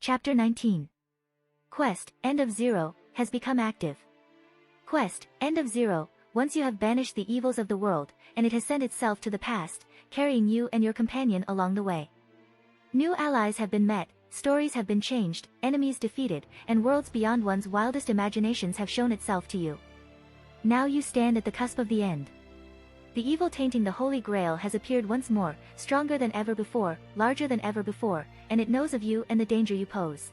Chapter 19. Quest, End of Zero, has become active. Quest, End of Zero, once you have banished the evils of the world, and it has sent itself to the past, carrying you and your companion along the way. New allies have been met, stories have been changed, enemies defeated, and worlds beyond one's wildest imaginations have shown itself to you. Now you stand at the cusp of the end. The evil tainting the Holy Grail has appeared once more, stronger than ever before, larger than ever before, and it knows of you and the danger you pose.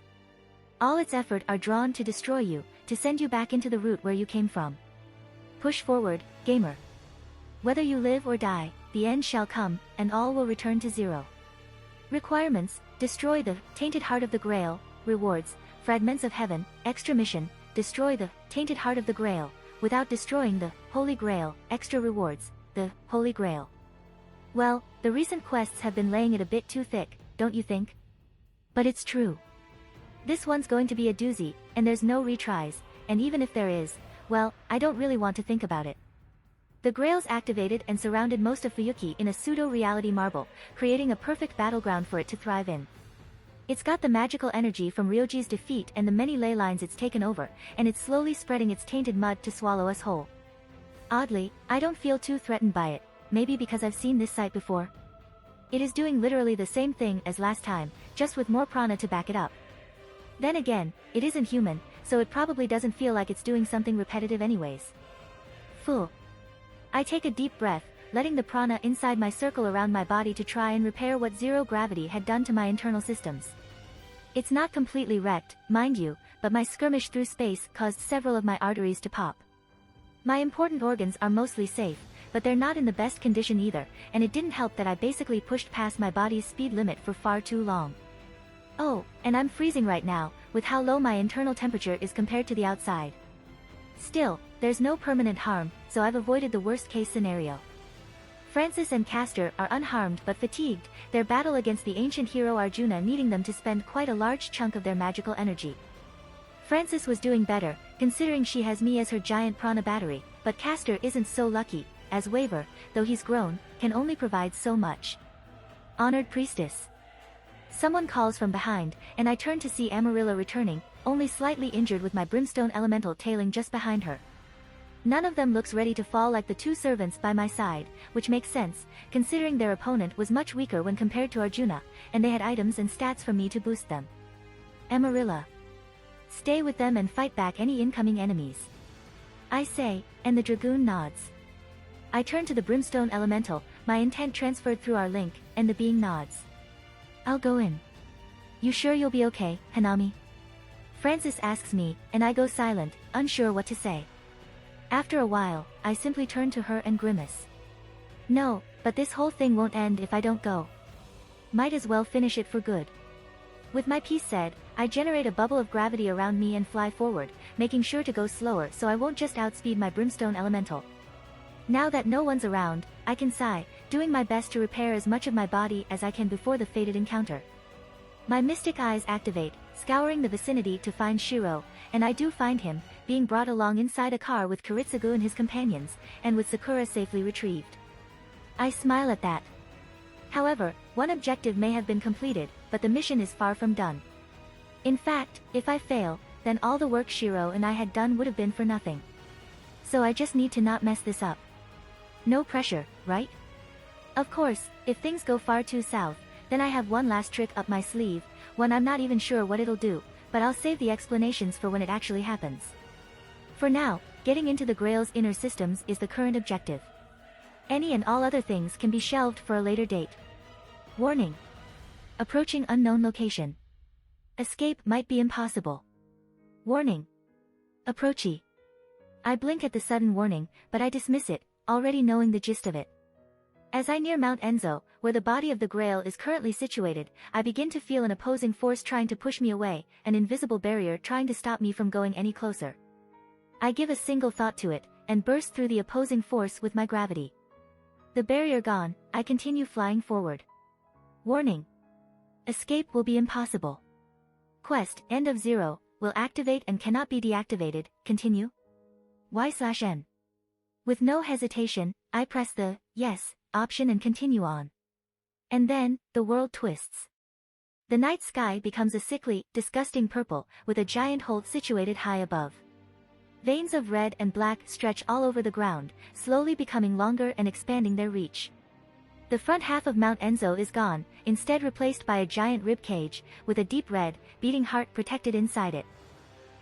All its effort are drawn to destroy you, to send you back into the route where you came from. Push forward, gamer. Whether you live or die, the end shall come, and all will return to zero. Requirements: destroy the tainted heart of the Grail. Rewards: fragments of heaven. Extra mission: destroy the tainted heart of the Grail. Without destroying the Holy Grail. Extra rewards: the Holy Grail. Well, the recent quests have been laying it a bit too thick, don't you think? But it's true. This one's going to be a doozy, and there's no retries, and even if there is, well, I don't really want to think about it. The Grails activated and surrounded most of Fuyuki in a pseudo-reality marble, creating a perfect battleground for it to thrive in. It's got the magical energy from Ryoji's defeat and the many ley lines it's taken over, and it's slowly spreading its tainted mud to swallow us whole. Oddly, I don't feel too threatened by it, maybe because I've seen this site before. It is doing literally the same thing as last time, just with more prana to back it up. Then again, it isn't human, so it probably doesn't feel like it's doing something repetitive anyways. Fool. I take a deep breath, letting the prana inside my circle around my body to try and repair what zero gravity had done to my internal systems. It's not completely wrecked, mind you, but my skirmish through space caused several of my arteries to pop. My important organs are mostly safe, but they're not in the best condition either, and it didn't help that I basically pushed past my body's speed limit for far too long. Oh, and I'm freezing right now, with how low my internal temperature is compared to the outside. Still, there's no permanent harm, so I've avoided the worst-case scenario. Francis and Castor are unharmed but fatigued, their battle against the ancient hero Arjuna needing them to spend quite a large chunk of their magical energy. Francis was doing better, considering she has me as her giant prana battery, but Castor isn't so lucky, as Waver, though he's grown, can only provide so much. Honored Priestess. Someone calls from behind, and I turn to see Amarilla returning, only slightly injured with my brimstone elemental tailing just behind her. None of them looks ready to fall like the two servants by my side, which makes sense, considering their opponent was much weaker when compared to Arjuna, and they had items and stats from me to boost them. Amarilla. Stay with them and fight back any incoming enemies. I say, and the dragoon nods. I turn to the brimstone elemental, my intent transferred through our link, and the being nods. I'll go in. You sure you'll be okay, Hanami? Francis asks me, and I go silent, unsure what to say. After a while, I simply turn to her and grimace. No, but this whole thing won't end if I don't go. Might as well finish it for good. With my piece said, I generate a bubble of gravity around me and fly forward, making sure to go slower so I won't just outspeed my brimstone elemental. Now that no one's around, I can sigh, doing my best to repair as much of my body as I can before the fated encounter. My mystic eyes activate, scouring the vicinity to find Shiro, and I do find him, being brought along inside a car with Kiritsugu and his companions, and with Sakura safely retrieved. I smile at that. However, one objective may have been completed, but the mission is far from done. In fact, if I fail, then all the work Shiro and I had done would have been for nothing. So I just need to not mess this up. No pressure, right? Of course, if things go far too south, then I have one last trick up my sleeve, one I'm not even sure what it'll do, but I'll save the explanations for when it actually happens. For now, getting into the Grail's inner systems is the current objective. Any and all other things can be shelved for a later date. Warning. Approaching unknown location. Escape might be impossible. Warning. Approachy. I blink at the sudden warning, but I dismiss it, already knowing the gist of it. As I near Mount Enzo, where the body of the Grail is currently situated, I begin to feel an opposing force trying to push me away, an invisible barrier trying to stop me from going any closer. I give a single thought to it, and burst through the opposing force with my gravity. The barrier gone, I continue flying forward. Warning. Escape will be impossible. Quest, End of Zero, will activate and cannot be deactivated, continue? Y/N. With no hesitation, I press the yes option and continue on. And then, the world twists. The night sky becomes a sickly, disgusting purple, with a giant hole situated high above. Veins of red and black stretch all over the ground, slowly becoming longer and expanding their reach. The front half of Mount Enzo is gone, instead replaced by a giant rib cage, with a deep red, beating heart protected inside it.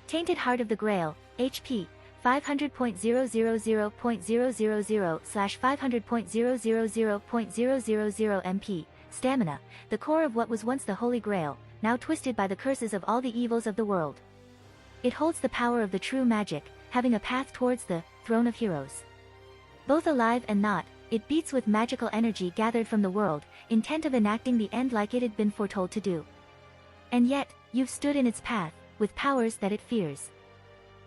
Tainted Heart of the Grail, HP, 500.000/500.000.000 MP, Stamina, the core of what was once the Holy Grail, now twisted by the curses of all the evils of the world. It holds the power of the true magic, having a path towards the Throne of Heroes. Both alive and not, it beats with magical energy gathered from the world, intent of enacting the end like it had been foretold to do. And yet, you've stood in its path, with powers that it fears.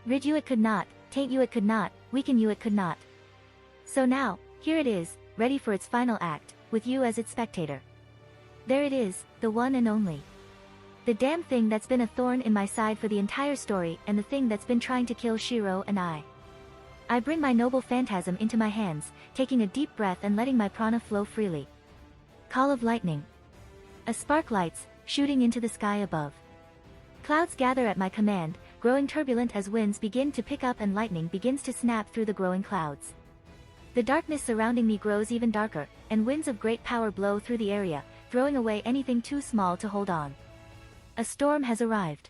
Rid you it could not, taint you it could not, weaken you it could not. So now, here it is, ready for its final act, with you as its spectator. There it is, the one and only. The damn thing that's been a thorn in my side for the entire story and the thing that's been trying to kill Shiro and I. I bring my noble phantasm into my hands, taking a deep breath and letting my prana flow freely. Call of lightning. A spark lights, shooting into the sky above. Clouds gather at my command, growing turbulent as winds begin to pick up and lightning begins to snap through the growing clouds. The darkness surrounding me grows even darker, and winds of great power blow through the area, throwing away anything too small to hold on. A storm has arrived.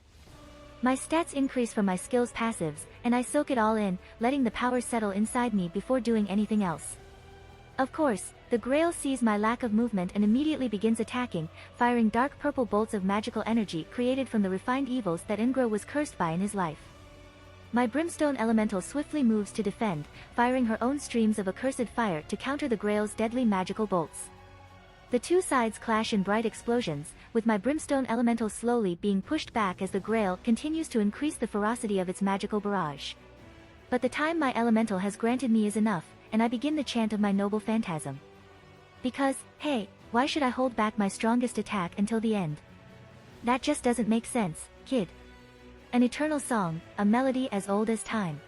My stats increase from my skills passives, and I soak it all in, letting the power settle inside me before doing anything else. Of course, the Grail sees my lack of movement and immediately begins attacking, firing dark purple bolts of magical energy created from the refined evils that Ingro was cursed by in his life. My Brimstone Elemental swiftly moves to defend, firing her own streams of accursed fire to counter the Grail's deadly magical bolts. The two sides clash in bright explosions, with my Brimstone Elemental slowly being pushed back as the Grail continues to increase the ferocity of its magical barrage. But the time my Elemental has granted me is enough, and I begin the chant of my noble phantasm. Because, hey, why should I hold back my strongest attack until the end? That just doesn't make sense, kid. An eternal song, a melody as old as time.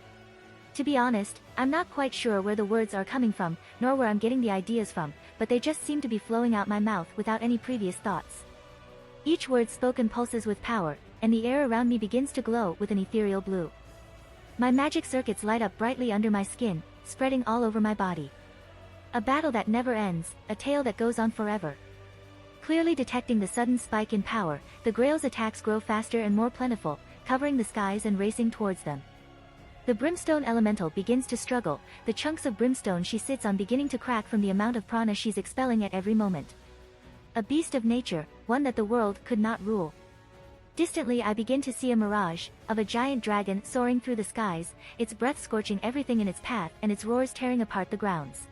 To be honest, I'm not quite sure where the words are coming from, nor where I'm getting the ideas from, but they just seem to be flowing out my mouth without any previous thoughts. Each word spoken pulses with power, and the air around me begins to glow with an ethereal blue. My magic circuits light up brightly under my skin, spreading all over my body. A battle that never ends, a tale that goes on forever. Clearly detecting the sudden spike in power, the Grail's attacks grow faster and more plentiful, covering the skies and racing towards them. The Brimstone Elemental begins to struggle, the chunks of brimstone she sits on beginning to crack from the amount of prana she's expelling at every moment. A beast of nature, one that the world could not rule. Distantly I begin to see a mirage, of a giant dragon soaring through the skies, its breath scorching everything in its path and its roars tearing apart the grounds.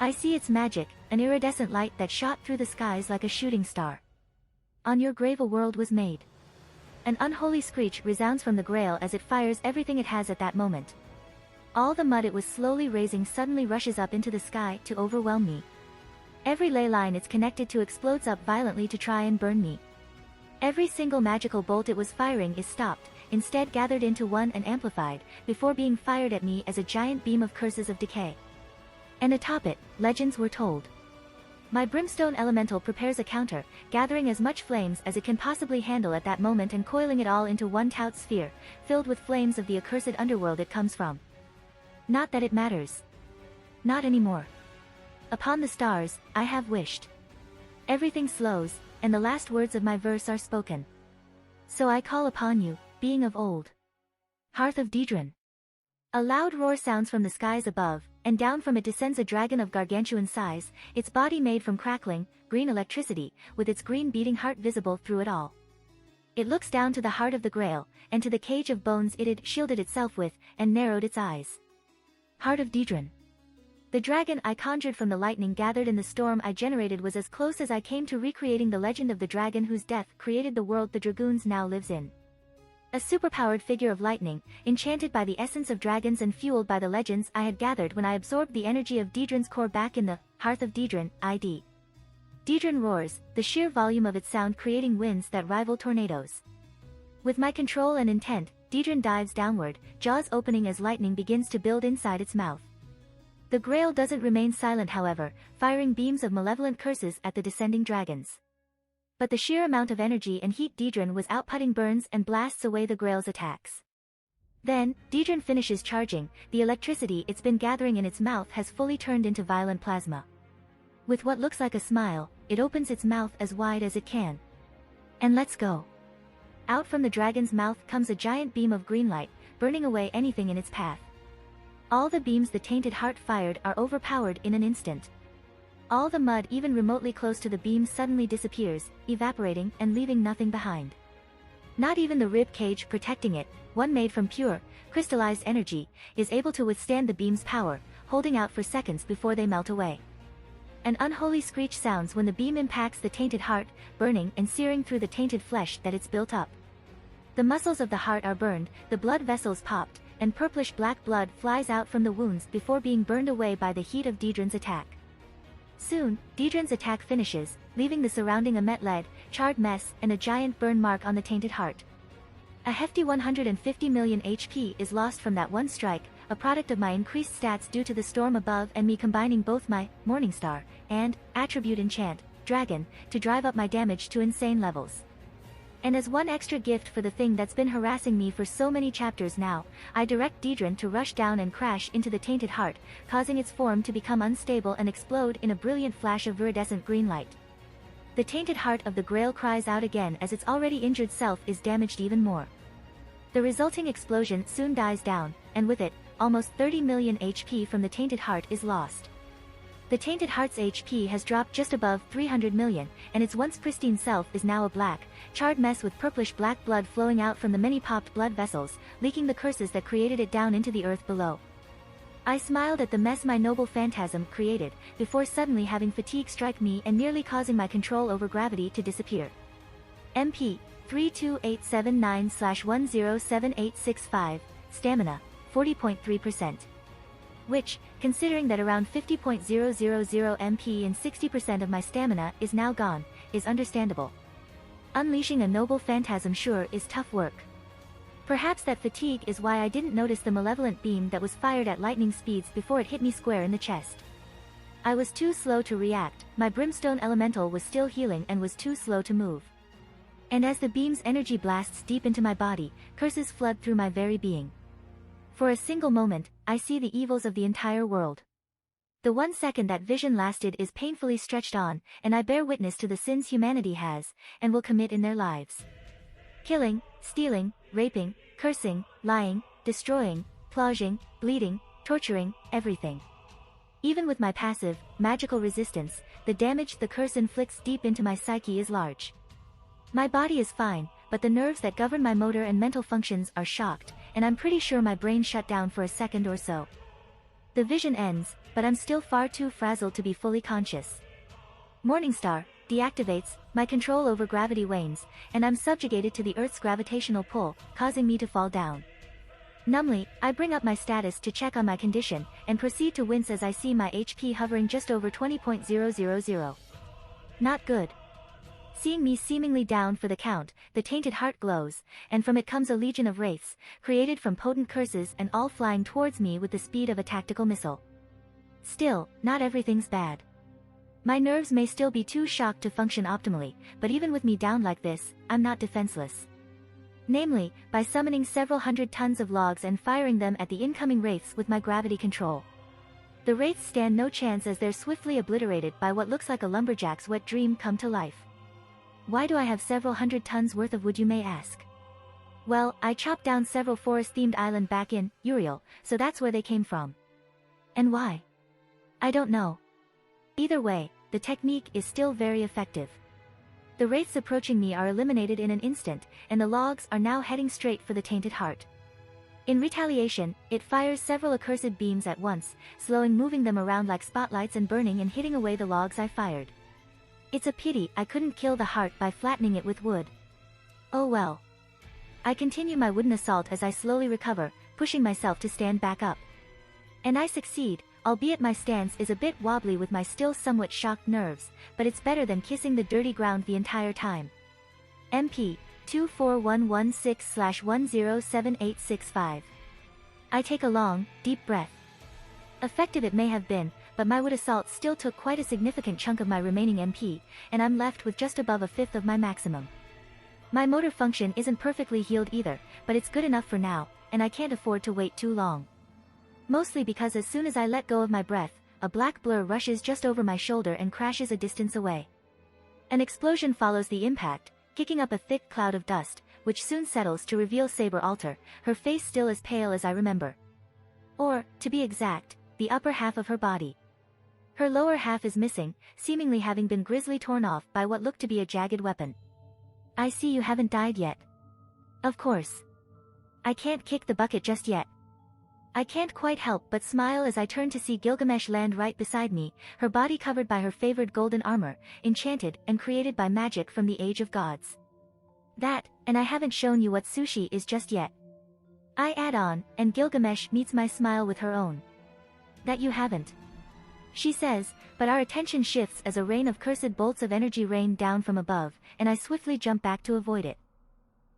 I see its magic, an iridescent light that shot through the skies like a shooting star. On your grave a world was made. An unholy screech resounds from the Grail as it fires everything it has at that moment. All the mud it was slowly raising suddenly rushes up into the sky to overwhelm me. Every ley line it's connected to explodes up violently to try and burn me. Every single magical bolt it was firing is stopped, instead gathered into one and amplified, before being fired at me as a giant beam of curses of decay. And atop it, legends were told. My Brimstone Elemental prepares a counter, gathering as much flames as it can possibly handle at that moment and coiling it all into one taut sphere, filled with flames of the accursed underworld it comes from. Not that it matters. Not anymore. Upon the stars, I have wished. Everything slows, and the last words of my verse are spoken. So I call upon you, being of old. Hearth of Dedran. A loud roar sounds from the skies above, and down from it descends a dragon of gargantuan size, its body made from crackling, green electricity, with its green beating heart visible through it all. It looks down to the heart of the Grail, and to the cage of bones it had shielded itself with, and narrowed its eyes. Heart of Dedran. The dragon I conjured from the lightning gathered in the storm I generated was as close as I came to recreating the legend of the dragon whose death created the world the Dragoons now lives in. A superpowered figure of lightning, enchanted by the essence of dragons and fueled by the legends I had gathered when I absorbed the energy of Dedran's core back in the Hearth of Dedran, ID. Dedran roars, the sheer volume of its sound creating winds that rival tornadoes. With my control and intent, Dedran dives downward, jaws opening as lightning begins to build inside its mouth. The Grail doesn't remain silent however, firing beams of malevolent curses at the descending dragons. But the sheer amount of energy and heat Dedran was outputting burns and blasts away the Grail's attacks. Then, Dedran finishes charging, the electricity it's been gathering in its mouth has fully turned into violent plasma. With what looks like a smile, it opens its mouth as wide as it can. And let's go. Out from the dragon's mouth comes a giant beam of green light, burning away anything in its path. All the beams the tainted heart fired are overpowered in an instant. All the mud even remotely close to the beam suddenly disappears, evaporating and leaving nothing behind. Not even the rib cage protecting it, one made from pure, crystallized energy, is able to withstand the beam's power, holding out for seconds before they melt away. An unholy screech sounds when the beam impacts the tainted heart, burning and searing through the tainted flesh that it's built up. The muscles of the heart are burned, the blood vessels popped, and purplish black blood flies out from the wounds before being burned away by the heat of Dedran's attack. Soon, Dedran's attack finishes, leaving the surrounding Amet-led, charred mess and a giant burn mark on the tainted heart. A hefty 150 million HP is lost from that one strike, a product of my increased stats due to the storm above and me combining both my Morningstar and attribute enchant, Dragon, to drive up my damage to insane levels. And as one extra gift for the thing that's been harassing me for so many chapters now, I direct Dedran to rush down and crash into the tainted heart, causing its form to become unstable and explode in a brilliant flash of viridescent green light. The tainted heart of the Grail cries out again as its already injured self is damaged even more. The resulting explosion soon dies down, and with it, almost 30 million HP from the tainted heart is lost. The tainted heart's HP has dropped just above 300 million, and its once pristine self is now a black, charred mess with purplish black blood flowing out from the many popped blood vessels, leaking the curses that created it down into the earth below. I smiled at the mess my noble phantasm created, before suddenly having fatigue strike me and nearly causing my control over gravity to disappear. MP 32879/107865, Stamina 40.3%. Which, considering that around 50.000 MP and 60% of my stamina is now gone, is understandable. Unleashing a noble phantasm sure is tough work. Perhaps that fatigue is why I didn't notice the malevolent beam that was fired at lightning speeds before it hit me square in the chest. I was too slow to react, my brimstone elemental was still healing and was too slow to move. And as the beam's energy blasts deep into my body, curses flood through my very being. For a single moment, I see the evils of the entire world. The 1 second that vision lasted is painfully stretched on, and I bear witness to the sins humanity has, and will commit in their lives. Killing, stealing, raping, cursing, lying, destroying, plaging, bleeding, torturing, everything. Even with my passive, magical resistance, the damage the curse inflicts deep into my psyche is large. My body is fine, but the nerves that govern my motor and mental functions are shocked, and I'm pretty sure my brain shut down for a second or so. The vision ends, but I'm still far too frazzled to be fully conscious. Morningstar deactivates, my control over gravity wanes, and I'm subjugated to the Earth's gravitational pull, causing me to fall down. Numbly, I bring up my status to check on my condition, and proceed to wince as I see my HP hovering just over 20.000. Not good. Seeing me seemingly down for the count, the tainted heart glows, and from it comes a legion of wraiths, created from potent curses and all flying towards me with the speed of a tactical missile. Still, not everything's bad. My nerves may still be too shocked to function optimally, but even with me down like this, I'm not defenseless. Namely, by summoning several hundred tons of logs and firing them at the incoming wraiths with my gravity control. The wraiths stand no chance as they're swiftly obliterated by what looks like a lumberjack's wet dream come to life. Why do I have several hundred tons worth of wood, you may ask? Well, I chopped down several forest-themed islands back in Uriel, so that's where they came from. And why? I don't know. Either way, the technique is still very effective. The wraiths approaching me are eliminated in an instant, and the logs are now heading straight for the tainted heart. In retaliation, it fires several accursed beams at once, slowing moving them around like spotlights and burning and hitting away the logs I fired. It's a pity I couldn't kill the heart by flattening it with wood. Oh well. I continue my wooden assault as I slowly recover, pushing myself to stand back up. And I succeed, albeit my stance is a bit wobbly with my still somewhat shocked nerves, but it's better than kissing the dirty ground the entire time. MP 24116/107865. I take a long, deep breath. Effective it may have been, but my wood assault still took quite a significant chunk of my remaining MP, and I'm left with just above a fifth of my maximum. My motor function isn't perfectly healed either, but it's good enough for now, and I can't afford to wait too long. Mostly because as soon as I let go of my breath, a black blur rushes just over my shoulder and crashes a distance away. An explosion follows the impact, kicking up a thick cloud of dust, which soon settles to reveal Saber Alter, her face still as pale as I remember. Or, to be exact, the upper half of her body. Her lower half is missing, seemingly having been grisly torn off by what looked to be a jagged weapon. I see you haven't died yet. Of course. I can't kick the bucket just yet. I can't quite help but smile as I turn to see Gilgamesh land right beside me, her body covered by her favored golden armor, enchanted and created by magic from the Age of Gods. That, and I haven't shown you what sushi is just yet. I add on, and Gilgamesh meets my smile with her own. That you haven't. She says, but our attention shifts as a rain of cursed bolts of energy rain down from above, and I swiftly jump back to avoid it.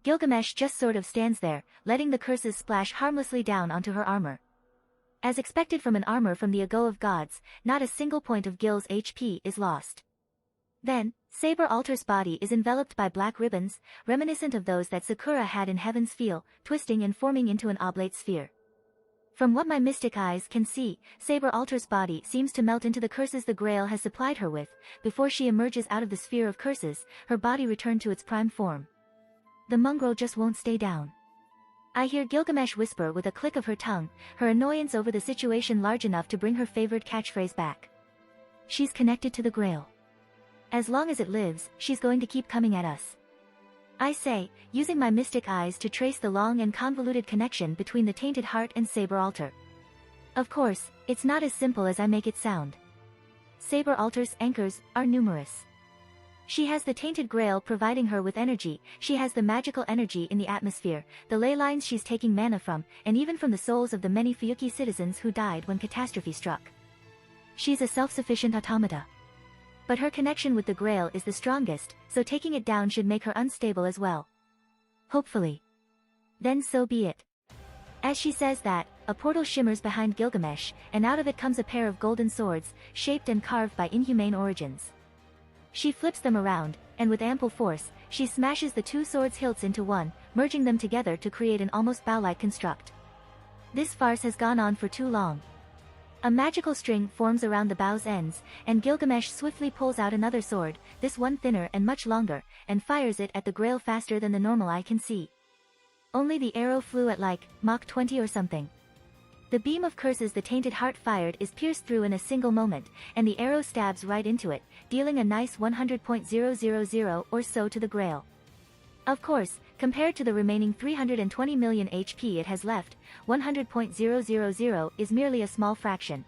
Gilgamesh just sort of stands there, letting the curses splash harmlessly down onto her armor. As expected from an armor from the Age of Gods, not a single point of Gil's HP is lost. Then, Saber Alter's body is enveloped by black ribbons, reminiscent of those that Sakura had in Heaven's Feel, twisting and forming into an oblate sphere. From what my mystic eyes can see, Saber Alter's body seems to melt into the curses the Grail has supplied her with. Before she emerges out of the sphere of curses, her body returned to its prime form. The mongrel just won't stay down. I hear Gilgamesh whisper with a click of her tongue, her annoyance over the situation large enough to bring her favored catchphrase back. She's connected to the Grail. As long as it lives, she's going to keep coming at us. I say, using my mystic eyes to trace the long and convoluted connection between the Tainted Heart and Saber Alter. Of course, it's not as simple as I make it sound. Saber Alter's anchors are numerous. She has the Tainted Grail providing her with energy, she has the magical energy in the atmosphere, the ley lines she's taking mana from, and even from the souls of the many Fuyuki citizens who died when catastrophe struck. She's a self-sufficient automata. But her connection with the Grail is the strongest, so taking it down should make her unstable as well. Hopefully. Then so be it. As she says that, a portal shimmers behind Gilgamesh, and out of it comes a pair of golden swords, shaped and carved by inhumane origins. She flips them around, and with ample force, she smashes the two swords' hilts into one, merging them together to create an almost bow-like construct. This farce has gone on for too long. A magical string forms around the bow's ends, and Gilgamesh swiftly pulls out another sword, this one thinner and much longer, and fires it at the Grail faster than the normal eye can see. Only the arrow flew at like, Mach 20 or something. The beam of curses the Tainted Heart fired is pierced through in a single moment, and the arrow stabs right into it, dealing a nice 100.000 or so to the Grail. Of course, compared to the remaining 320 million HP it has left, 100.000 is merely a small fraction.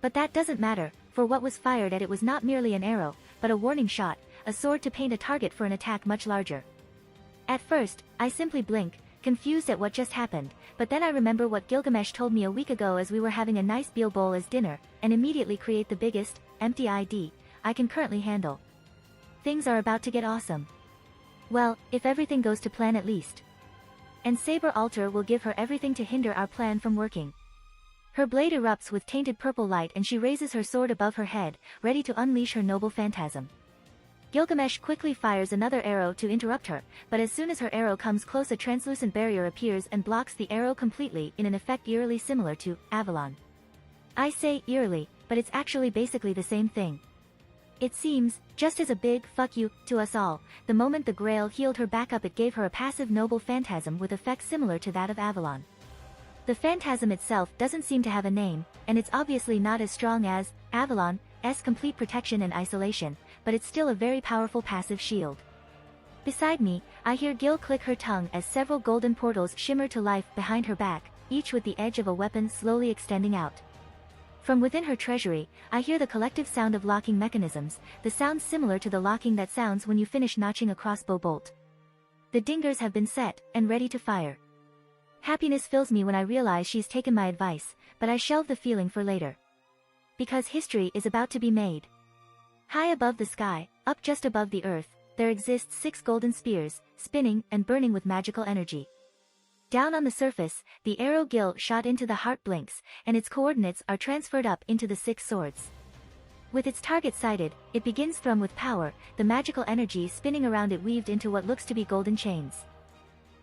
But that doesn't matter, for what was fired at it was not merely an arrow, but a warning shot, a sword to paint a target for an attack much larger. At first, I simply blink, confused at what just happened, but then I remember what Gilgamesh told me a week ago as we were having a nice veal bowl as dinner, and immediately create the biggest, empty ID I can currently handle. Things are about to get awesome. Well, if everything goes to plan at least. And Saber Alter will give her everything to hinder our plan from working. Her blade erupts with tainted purple light and she raises her sword above her head, ready to unleash her noble phantasm. Gilgamesh quickly fires another arrow to interrupt her, but as soon as her arrow comes close a translucent barrier appears and blocks the arrow completely in an effect eerily similar to Avalon. I say eerily, but it's actually basically the same thing. It seems, just as a big fuck you to us all, the moment the Grail healed her back up it gave her a passive noble phantasm with effects similar to that of Avalon. The phantasm itself doesn't seem to have a name, and it's obviously not as strong as Avalon's complete protection and isolation, but it's still a very powerful passive shield. Beside me, I hear Gil click her tongue as several golden portals shimmer to life behind her back, each with the edge of a weapon slowly extending out. From within her treasury, I hear the collective sound of locking mechanisms, the sound similar to the locking that sounds when you finish notching a crossbow bolt. The dingers have been set, and ready to fire. Happiness fills me when I realize she's taken my advice, but I shelve the feeling for later. Because history is about to be made. High above the sky, up just above the earth, there exists 6 golden spears, spinning and burning with magical energy. Down on the surface, the arrow Gil shot into the heart blinks, and its coordinates are transferred up into the 6 swords. With its target sighted, it begins thrum with power, the magical energy spinning around it weaved into what looks to be golden chains.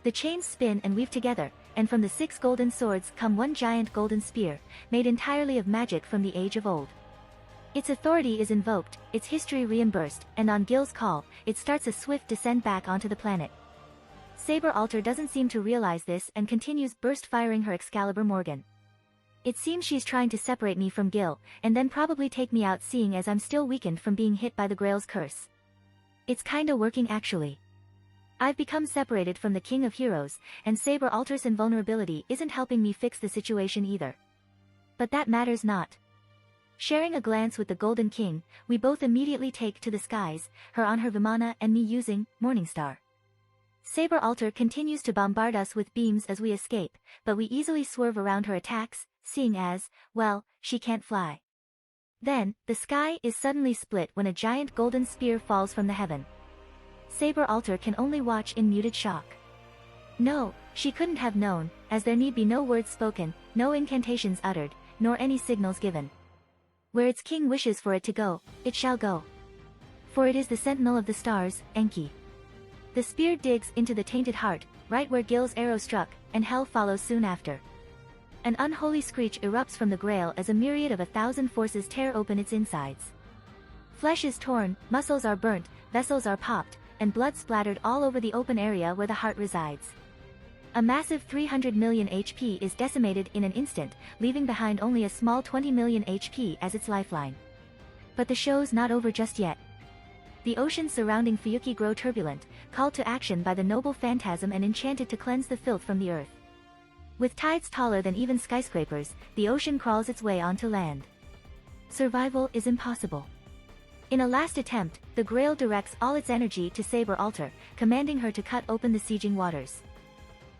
The chains spin and weave together, and from the 6 golden swords come one giant golden spear, made entirely of magic from the age of old. Its authority is invoked, its history reimbursed, and on Gil's call, it starts a swift descent back onto the planet. Saber Alter doesn't seem to realize this and continues burst firing her Excalibur Morgan. It seems she's trying to separate me from Gil, and then probably take me out, seeing as I'm still weakened from being hit by the Grail's curse. It's kinda working actually. I've become separated from the King of Heroes, and Saber Alter's invulnerability isn't helping me fix the situation either. But that matters not. Sharing a glance with the Golden King, we both immediately take to the skies, her on her Vimana and me using Morningstar. Saber Alter continues to bombard us with beams as we escape, but we easily swerve around her attacks, seeing as, well, she can't fly. Then, the sky is suddenly split when a giant golden spear falls from the heaven. Saber Alter can only watch in muted shock. No, she couldn't have known, as there need be no words spoken, no incantations uttered, nor any signals given. Where its king wishes for it to go, it shall go. For it is the sentinel of the stars, Enki. The spear digs into the tainted heart, right where Gil's arrow struck, and hell follows soon after. An unholy screech erupts from the Grail as a myriad of 1,000 forces tear open its insides. Flesh is torn, muscles are burnt, vessels are popped, and blood splattered all over the open area where the heart resides. A massive 300 million HP is decimated in an instant, leaving behind only a small 20 million HP as its lifeline. But the show's not over just yet. The oceans surrounding Fuyuki grow turbulent, called to action by the noble phantasm and enchanted to cleanse the filth from the earth. With tides taller than even skyscrapers, the ocean crawls its way onto land. Survival is impossible. In a last attempt, the Grail directs all its energy to Saber Alter, commanding her to cut open the sieging waters.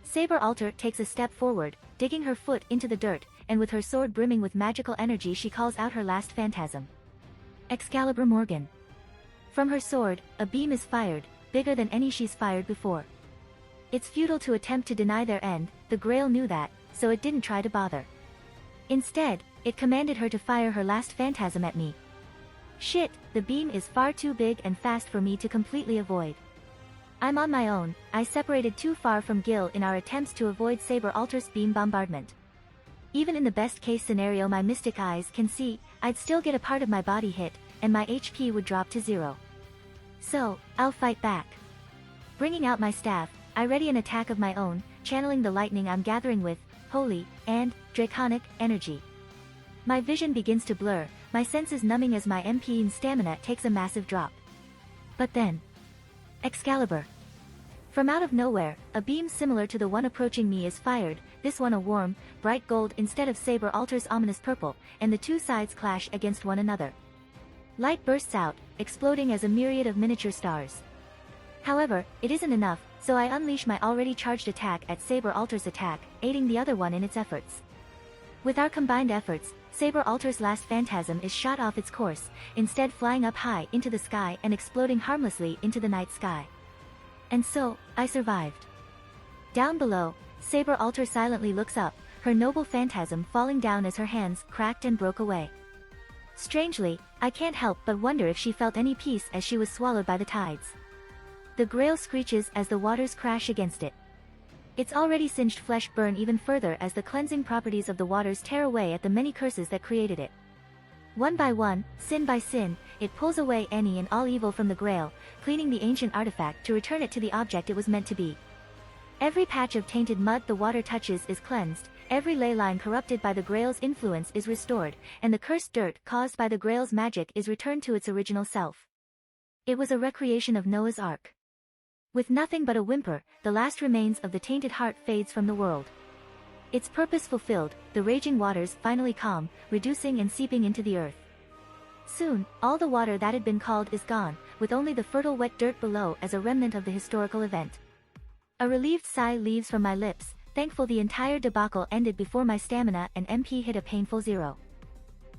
Saber Alter takes a step forward, digging her foot into the dirt, and with her sword brimming with magical energy she calls out her last phantasm. Excalibur Morgan. From her sword, a beam is fired, bigger than any she's fired before. It's futile to attempt to deny their end, the Grail knew that, so it didn't try to bother. Instead, it commanded her to fire her last phantasm at me. Shit, the beam is far too big and fast for me to completely avoid. I'm on my own, I separated too far from Gil in our attempts to avoid Saber Alter's beam bombardment. Even in the best case scenario my mystic eyes can see, I'd still get a part of my body hit, and my HP would drop to 0. So, I'll fight back. Bringing out my staff, I ready an attack of my own, channeling the lightning I'm gathering with holy and draconic energy. My vision begins to blur, my senses numbing as my MP and stamina takes a massive drop. But then, Excalibur. From out of nowhere, a beam similar to the one approaching me is fired, this one a warm, bright gold instead of Saber Alter's ominous purple, and the two sides clash against one another. Light bursts out, exploding as a myriad of miniature stars. However, it isn't enough, so I unleash my already charged attack at Saber Alter's attack, aiding the other one in its efforts. With our combined efforts, Saber Alter's last phantasm is shot off its course, instead flying up high into the sky and exploding harmlessly into the night sky. And so, I survived. Down below, Saber Alter silently looks up, her noble phantasm falling down as her hands cracked and broke away. Strangely, I can't help but wonder if she felt any peace as she was swallowed by the tides. The Grail screeches as the waters crash against it. Its already singed flesh burn even further as the cleansing properties of the waters tear away at the many curses that created it. One by one, sin by sin, it pulls away any and all evil from the Grail, cleaning the ancient artifact to return it to the object it was meant to be. Every patch of tainted mud the water touches is cleansed, every ley line corrupted by the Grail's influence is restored, and the cursed dirt caused by the Grail's magic is returned to its original self. It was a recreation of Noah's Ark. With nothing but a whimper, the last remains of the tainted heart fades from the world. Its purpose fulfilled, the raging waters finally calm, reducing and seeping into the earth. Soon, all the water that had been called is gone, with only the fertile wet dirt below as a remnant of the historical event. A relieved sigh leaves from my lips, thankful the entire debacle ended before my stamina and MP hit a painful 0.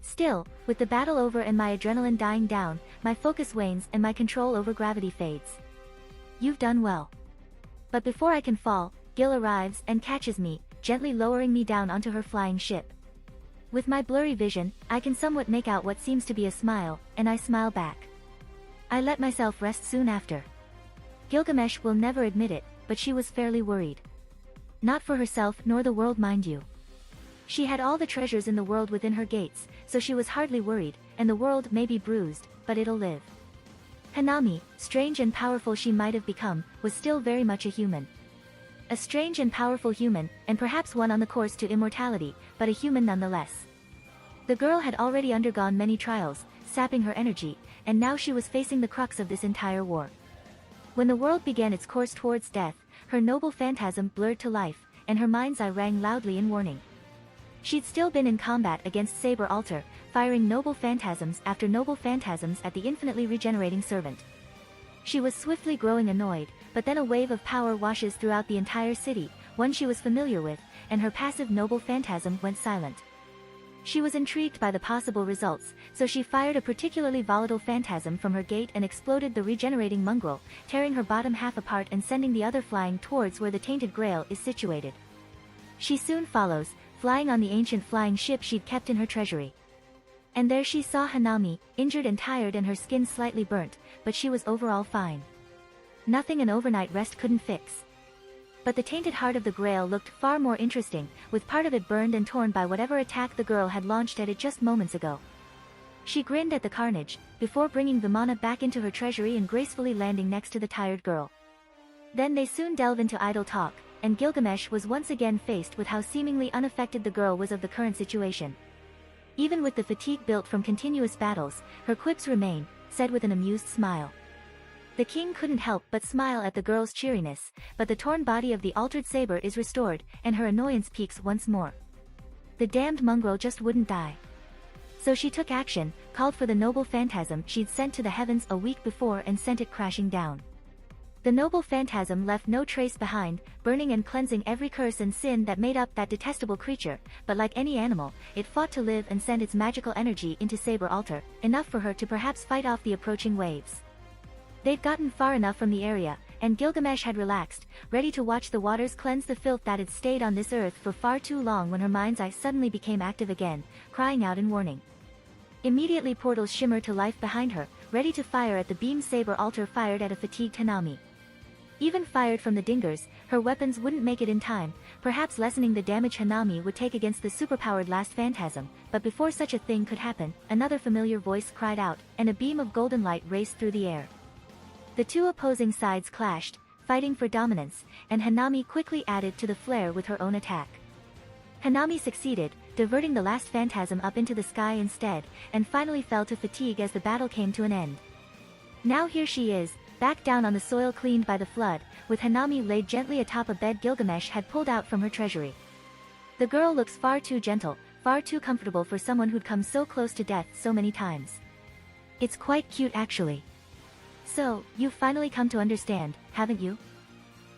Still, with the battle over and my adrenaline dying down, my focus wanes and my control over gravity fades. You've done well. But before I can fall, Gil arrives and catches me, gently lowering me down onto her flying ship. With my blurry vision, I can somewhat make out what seems to be a smile, and I smile back. I let myself rest soon after. Gilgamesh will never admit it, but she was fairly worried. Not for herself nor the world, mind you. She had all the treasures in the world within her gates, so she was hardly worried, and the world may be bruised, but it'll live. Hanami, strange and powerful she might have become, was still very much a human. A strange and powerful human, and perhaps one on the course to immortality, but a human nonetheless. The girl had already undergone many trials, sapping her energy, and now she was facing the crux of this entire war. When the world began its course towards death, her noble phantasm blurred to life, and her mind's eye rang loudly in warning. She'd still been in combat against Saber Alter, firing noble phantasms after noble phantasms at the infinitely regenerating servant. She was swiftly growing annoyed, but then a wave of power washes throughout the entire city, one she was familiar with, and her passive noble phantasm went silent. She was intrigued by the possible results, so she fired a particularly volatile phantasm from her gate and exploded the regenerating mongrel, tearing her bottom half apart and sending the other flying towards where the Tainted Grail is situated. She soon follows, flying on the ancient flying ship she'd kept in her treasury. And there she saw Hanami, injured and tired and her skin slightly burnt, but she was overall fine. Nothing an overnight rest couldn't fix. But the tainted heart of the Grail looked far more interesting, with part of it burned and torn by whatever attack the girl had launched at it just moments ago. She grinned at the carnage, before bringing Vimana back into her treasury and gracefully landing next to the tired girl. Then they soon delve into idle talk, and Gilgamesh was once again faced with how seemingly unaffected the girl was of the current situation. Even with the fatigue built from continuous battles, her quips remain, said with an amused smile. The king couldn't help but smile at the girl's cheeriness, but the torn body of the altered saber is restored, and her annoyance peaks once more. The damned mongrel just wouldn't die. So she took action, called for the noble phantasm she'd sent to the heavens a week before and sent it crashing down. The noble phantasm left no trace behind, burning and cleansing every curse and sin that made up that detestable creature, but like any animal, it fought to live and sent its magical energy into Saber Alter, enough for her to perhaps fight off the approaching waves. They'd gotten far enough from the area, and Gilgamesh had relaxed, ready to watch the waters cleanse the filth that had stayed on this earth for far too long when her mind's eye suddenly became active again, crying out in warning. Immediately portals shimmered to life behind her, ready to fire at the beam Saber Alter fired at a fatigued Hanami. Even fired from the dingers, her weapons wouldn't make it in time, perhaps lessening the damage Hanami would take against the superpowered last phantasm, but before such a thing could happen, another familiar voice cried out, and a beam of golden light raced through the air. The two opposing sides clashed, fighting for dominance, and Hanami quickly added to the flare with her own attack. Hanami succeeded, diverting the last phantasm up into the sky instead, and finally fell to fatigue as the battle came to an end. Now here she is, back down on the soil cleaned by the flood, with Hanami laid gently atop a bed Gilgamesh had pulled out from her treasury. The girl looks far too gentle, far too comfortable for someone who'd come so close to death so many times. It's quite cute actually. So, you've finally come to understand, haven't you?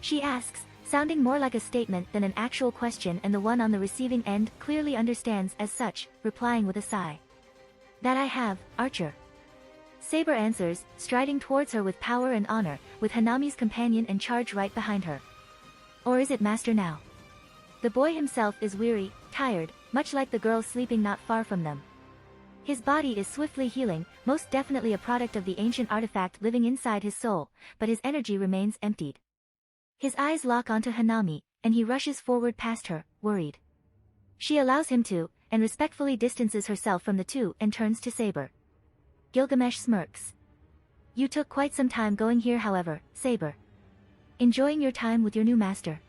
She asks, sounding more like a statement than an actual question, and the one on the receiving end clearly understands as such, replying with a sigh. That I have, Archer. Saber answers, striding towards her with power and honor, with Hanami's companion in charge right behind her. Or is it Master now? The boy himself is weary, tired, much like the girl sleeping not far from them. His body is swiftly healing, most definitely a product of the ancient artifact living inside his soul, but his energy remains emptied. His eyes lock onto Hanami, and he rushes forward past her, worried. She allows him to, and respectfully distances herself from the two and turns to Saber. Gilgamesh smirks. You took quite some time going here, however, Saber. Enjoying your time with your new master?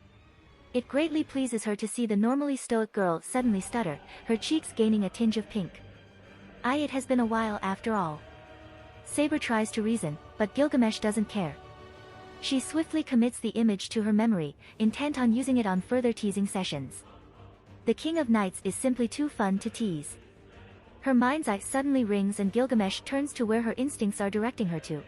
It greatly pleases her to see the normally stoic girl suddenly stutter, her cheeks gaining a tinge of pink. It has been a while after all. Saber tries to reason, but Gilgamesh doesn't care. She swiftly commits the image to her memory, intent on using it on further teasing sessions. The King of Knights is simply too fun to tease. Her mind's eye suddenly rings and Gilgamesh turns to where her instincts are directing her to.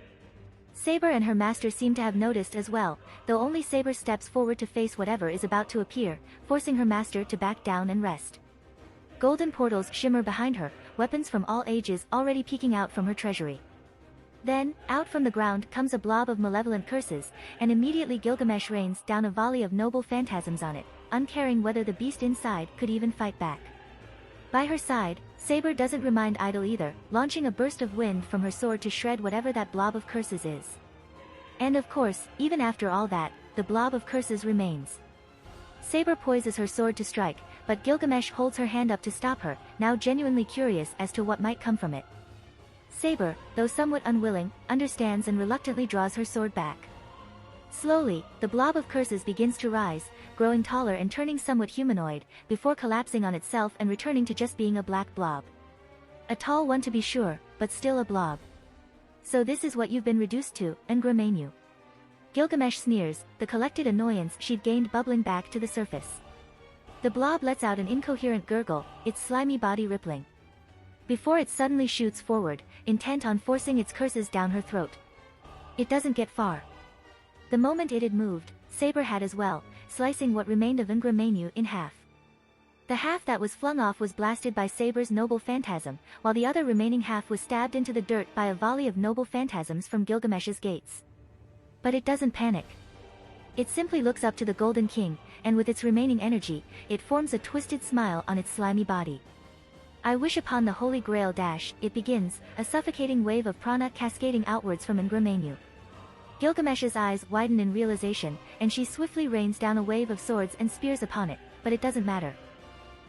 Saber and her master seem to have noticed as well, though only Saber steps forward to face whatever is about to appear, forcing her master to back down and rest. Golden portals shimmer behind her, weapons from all ages already peeking out from her treasury. Then, out from the ground comes a blob of malevolent curses, and immediately Gilgamesh rains down a volley of noble phantasms on it, uncaring whether the beast inside could even fight back. By her side, Saber doesn't remain idle either, launching a burst of wind from her sword to shred whatever that blob of curses is. And of course, even after all that, the blob of curses remains. Saber poises her sword to strike, but Gilgamesh holds her hand up to stop her, now genuinely curious as to what might come from it. Saber, though somewhat unwilling, understands and reluctantly draws her sword back. Slowly, the blob of curses begins to rise, growing taller and turning somewhat humanoid, before collapsing on itself and returning to just being a black blob. A tall one to be sure, but still a blob. So this is what you've been reduced to, Ngramenu. Gilgamesh sneers, the collected annoyance she'd gained bubbling back to the surface. The blob lets out an incoherent gurgle, its slimy body rippling. Before it suddenly shoots forward, intent on forcing its curses down her throat. It doesn't get far. The moment it had moved, Saber had as well, slicing what remained of Ngramenu in half. The half that was flung off was blasted by Saber's noble phantasm, while the other remaining half was stabbed into the dirt by a volley of noble phantasms from Gilgamesh's gates. But it doesn't panic. It simply looks up to the Golden King, and with its remaining energy, it forms a twisted smile on its slimy body. I wish upon the Holy Grail dash, it begins, a suffocating wave of prana cascading outwards from Ngramenu. Gilgamesh's eyes widen in realization, and she swiftly rains down a wave of swords and spears upon it, but it doesn't matter.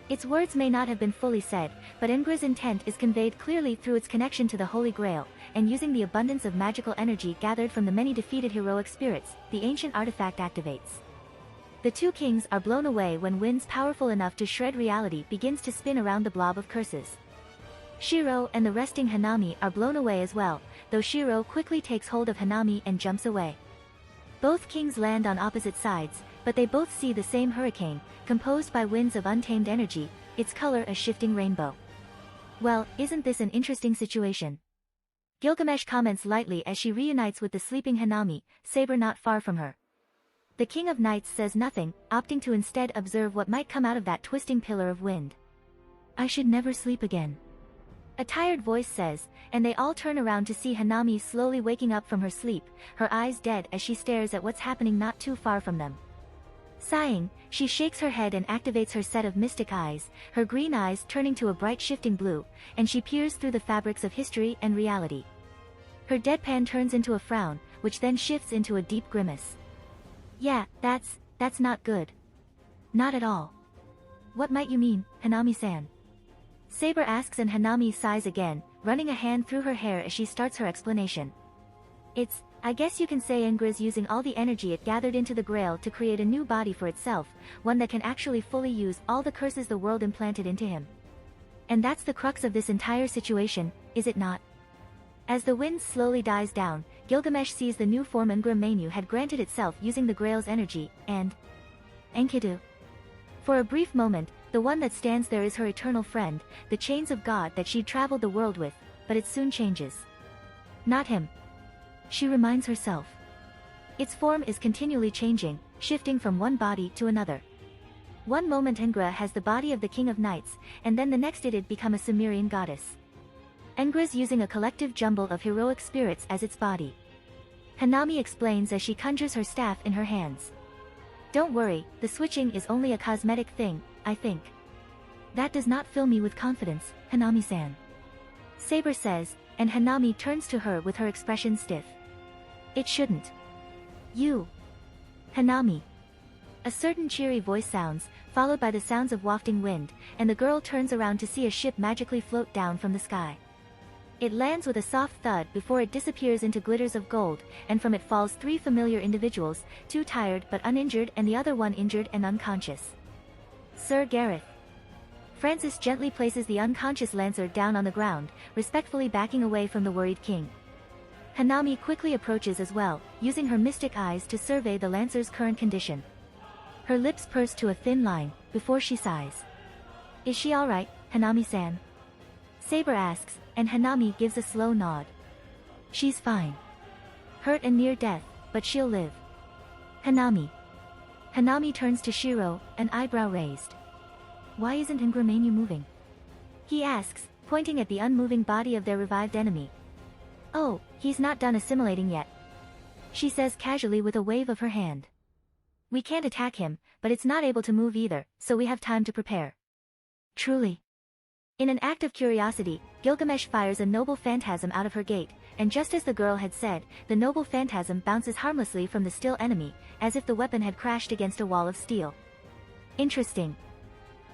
Its words may not have been fully said, but Ingra's intent is conveyed clearly through its connection to the Holy Grail, and using the abundance of magical energy gathered from the many defeated heroic spirits, the ancient artifact activates. The two kings are blown away when winds powerful enough to shred reality begins to spin around the blob of curses. Shiro and the resting Hanami are blown away as well, though Shiro quickly takes hold of Hanami and jumps away. Both kings land on opposite sides, but they both see the same hurricane, composed by winds of untamed energy, its color a shifting rainbow. Well, isn't this an interesting situation? Gilgamesh comments lightly as she reunites with the sleeping Hanami, Saber not far from her. The King of Knights says nothing, opting to instead observe what might come out of that twisting pillar of wind. I should never sleep again. A tired voice says, and they all turn around to see Hanami slowly waking up from her sleep, her eyes dead as she stares at what's happening not too far from them. Sighing, she shakes her head and activates her set of mystic eyes, her green eyes turning to a bright shifting blue, and she peers through the fabrics of history and reality. Her deadpan turns into a frown, which then shifts into a deep grimace. Yeah, that's not good. Not at all. What might you mean, Hanami-san? Saber asks and Hanami sighs again, running a hand through her hair as she starts her explanation. I guess you can say Ingra's using all the energy it gathered into the Grail to create a new body for itself, one that can actually fully use all the curses the world implanted into him. And that's the crux of this entire situation, is it not? As the wind slowly dies down, Gilgamesh sees the new form Ngramenu had granted itself using the Grail's energy, and Enkidu. For a brief moment, the one that stands there is her eternal friend, the chains of God that she'd traveled the world with, but it soon changes. Not him. She reminds herself. Its form is continually changing, shifting from one body to another. One moment Ingra has the body of the King of Knights, and then the next it'd become a Sumerian goddess. Ingra's using a collective jumble of heroic spirits as its body. Hanami explains as she conjures her staff in her hands. Don't worry, the switching is only a cosmetic thing, I think. That does not fill me with confidence, Hanami-san. Saber says, and Hanami turns to her with her expression stiff. It shouldn't. You. Hanami. A certain cheery voice sounds, followed by the sounds of wafting wind, and the girl turns around to see a ship magically float down from the sky. It lands with a soft thud before it disappears into glitters of gold, and from it falls three familiar individuals, two tired but uninjured and the other one injured and unconscious. Sir Gareth. Francis gently places the unconscious lancer down on the ground, respectfully backing away from the worried king. Hanami quickly approaches as well, using her mystic eyes to survey the lancer's current condition. Her lips purse to a thin line, before she sighs. Is she alright, Hanami-san? Saber asks, and Hanami gives a slow nod. She's fine. Hurt and near death, but she'll live. Hanami. Hanami turns to Shiro, an eyebrow raised. Why isn't Ngramenu moving? He asks, pointing at the unmoving body of their revived enemy. Oh, he's not done assimilating yet. She says casually with a wave of her hand. We can't attack him, but it's not able to move either, so we have time to prepare. Truly. In an act of curiosity, Gilgamesh fires a noble phantasm out of her gate, and just as the girl had said, the noble phantasm bounces harmlessly from the still enemy, as if the weapon had crashed against a wall of steel. Interesting.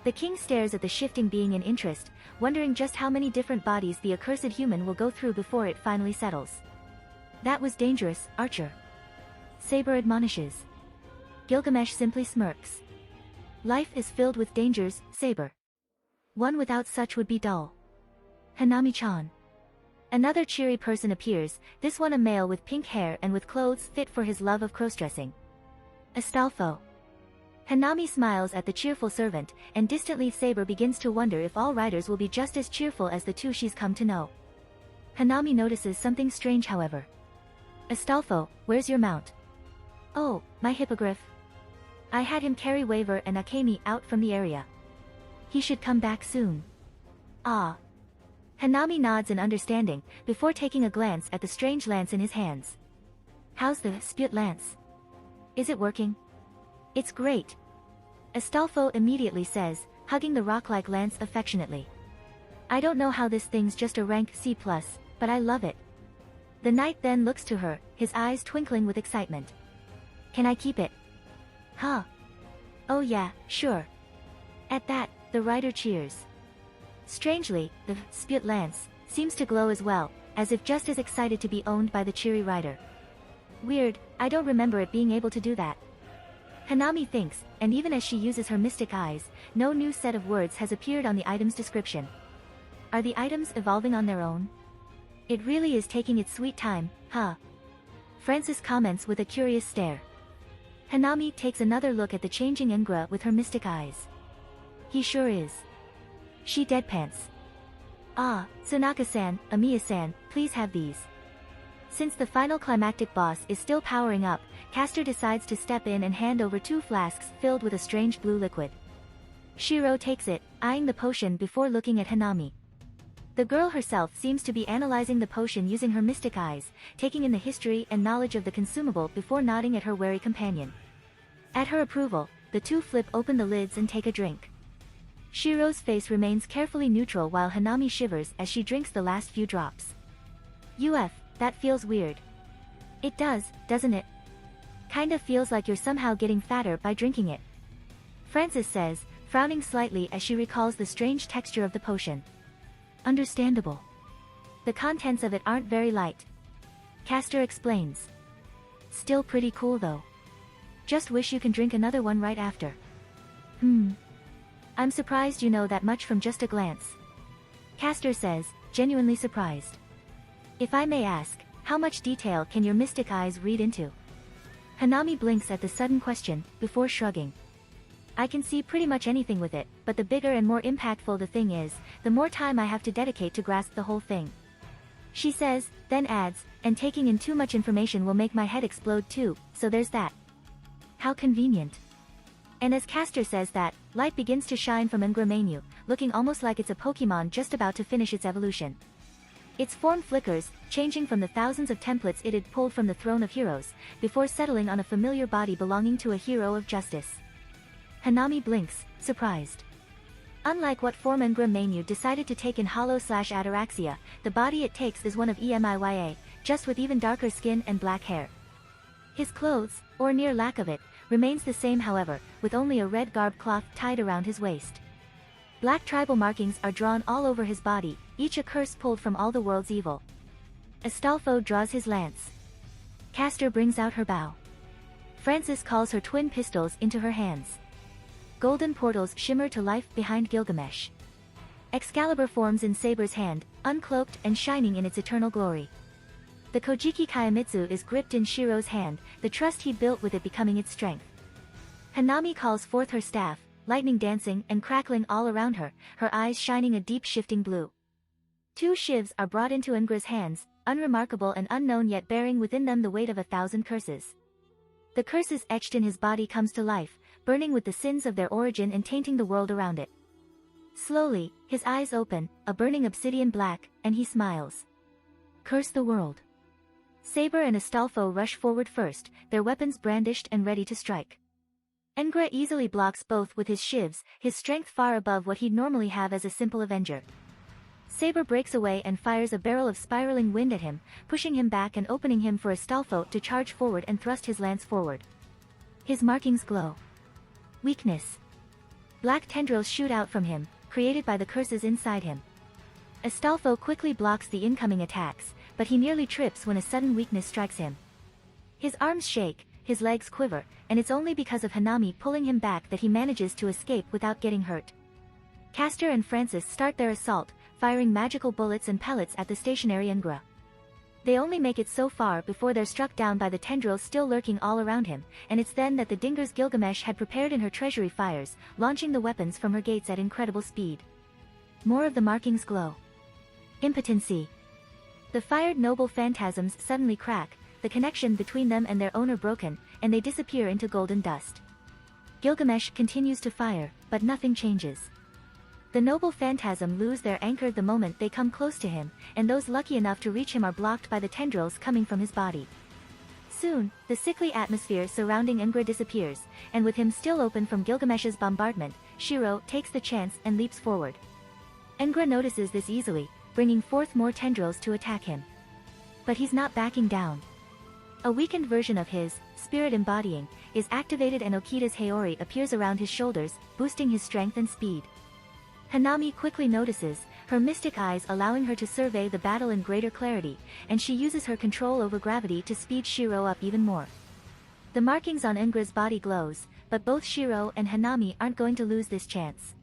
The king stares at the shifting being in interest, wondering just how many different bodies the accursed human will go through before it finally settles. That was dangerous, Archer. Saber admonishes. Gilgamesh simply smirks. Life is filled with dangers, Saber. One without such would be dull. Hanami-chan. Another cheery person appears, this one a male with pink hair and with clothes fit for his love of cross-dressing. Astolfo. Hanami smiles at the cheerful servant, and distantly Saber begins to wonder if all riders will be just as cheerful as the two she's come to know. Hanami notices something strange however. Astolfo, where's your mount? Oh, my hippogriff. I had him carry Waver and Akemi out from the area. He should come back soon. Ah. Hanami nods in understanding, before taking a glance at the strange lance in his hands. How's the sput lance? Is it working? It's great. Astolfo immediately says, hugging the rock-like lance affectionately. I don't know how this thing's just a rank C+, but I love it. The knight then looks to her, his eyes twinkling with excitement. Can I keep it? Huh? Oh yeah, sure. At that, the rider cheers. Strangely, the sput lance seems to glow as well, as if just as excited to be owned by the cheery rider. Weird, I don't remember it being able to do that. Hanami thinks, and even as she uses her mystic eyes, no new set of words has appeared on the item's description. Are the items evolving on their own? It really is taking its sweet time, huh? Francis comments with a curious stare. Hanami takes another look at the changing Ingra with her mystic eyes. He sure is. She deadpants. Ah, Sunaka-san, Amiya-san, please have these. Since the final climactic boss is still powering up, Castor decides to step in and hand over 2 flasks filled with a strange blue liquid. Shiro takes it, eyeing the potion before looking at Hanami. The girl herself seems to be analyzing the potion using her mystic eyes, taking in the history and knowledge of the consumable before nodding at her wary companion. At her approval, the two flip open the lids and take a drink. Shiro's face remains carefully neutral while Hanami shivers as she drinks the last few drops. That feels weird. It does, doesn't it? Kinda feels like you're somehow getting fatter by drinking it. Francis says, frowning slightly as she recalls the strange texture of the potion. Understandable. The contents of it aren't very light. Castor explains. Still pretty cool though. Just wish you can drink another one right after. I'm surprised you know that much from just a glance. Castor says, genuinely surprised. If I may ask, how much detail can your mystic eyes read into? Hanami blinks at the sudden question, before shrugging. I can see pretty much anything with it, but the bigger and more impactful the thing is, the more time I have to dedicate to grasp the whole thing. She says, then adds, and taking in too much information will make my head explode too, so there's that. How convenient. And as Castor says that, light begins to shine from Ngramenu, looking almost like it's a Pokemon just about to finish its evolution. Its form flickers, changing from the thousands of templates it had pulled from the Throne of Heroes, before settling on a familiar body belonging to a hero of justice. Hanami blinks, surprised. Unlike what form Ngramenu decided to take in Hollow/Ataraxia, the body it takes is one of Emiya, just with even darker skin and black hair. His clothes, or near lack of it, remains the same however, with only a red garb cloth tied around his waist. Black tribal markings are drawn all over his body, each a curse pulled from all the world's evil. Astolfo draws his lance. Castor brings out her bow. Francis calls her twin pistols into her hands. Golden portals shimmer to life behind Gilgamesh. Excalibur forms in Saber's hand, uncloaked and shining in its eternal glory. The Kojiki Kaimitsu is gripped in Shiro's hand, the trust he built with it becoming its strength. Hanami calls forth her staff, lightning dancing and crackling all around her, her eyes shining a deep shifting blue. 2 shivs are brought into Ingra's hands, unremarkable and unknown yet bearing within them the weight of 1,000 curses. The curses etched in his body comes to life, burning with the sins of their origin and tainting the world around it. Slowly, his eyes open, a burning obsidian black, and he smiles. Curse the world. Saber and Astolfo rush forward first, their weapons brandished and ready to strike. Ingra easily blocks both with his shivs, his strength far above what he'd normally have as a simple avenger. Saber breaks away and fires a barrel of spiraling wind at him, pushing him back and opening him for Astolfo to charge forward and thrust his lance forward. His markings glow. Weakness. Black tendrils shoot out from him, created by the curses inside him. Astolfo quickly blocks the incoming attacks, but he nearly trips when a sudden weakness strikes him. His arms shake, his legs quiver, and it's only because of Hanami pulling him back that he manages to escape without getting hurt. Castor and Francis start their assault, firing magical bullets and pellets at the stationary Ingra. They only make it so far before they're struck down by the tendrils still lurking all around him, and it's then that the Dingers Gilgamesh had prepared in her treasury fires, launching the weapons from her gates at incredible speed. More of the markings glow. Impotency. The fired noble phantasms suddenly crack, the connection between them and their owner broken, and they disappear into golden dust. Gilgamesh continues to fire, but nothing changes. The noble phantasm lose their anchor the moment they come close to him, and those lucky enough to reach him are blocked by the tendrils coming from his body. Soon, the sickly atmosphere surrounding Ingra disappears, and with him still open from Gilgamesh's bombardment, Shiro takes the chance and leaps forward. Ingra notices this easily, bringing forth more tendrils to attack him. But he's not backing down. A weakened version of his, spirit embodying, is activated and Okita's Haori appears around his shoulders, boosting his strength and speed. Hanami quickly notices, her mystic eyes allowing her to survey the battle in greater clarity, and she uses her control over gravity to speed Shiro up even more. The markings on Ingra's body glows, but both Shiro and Hanami aren't going to lose this chance.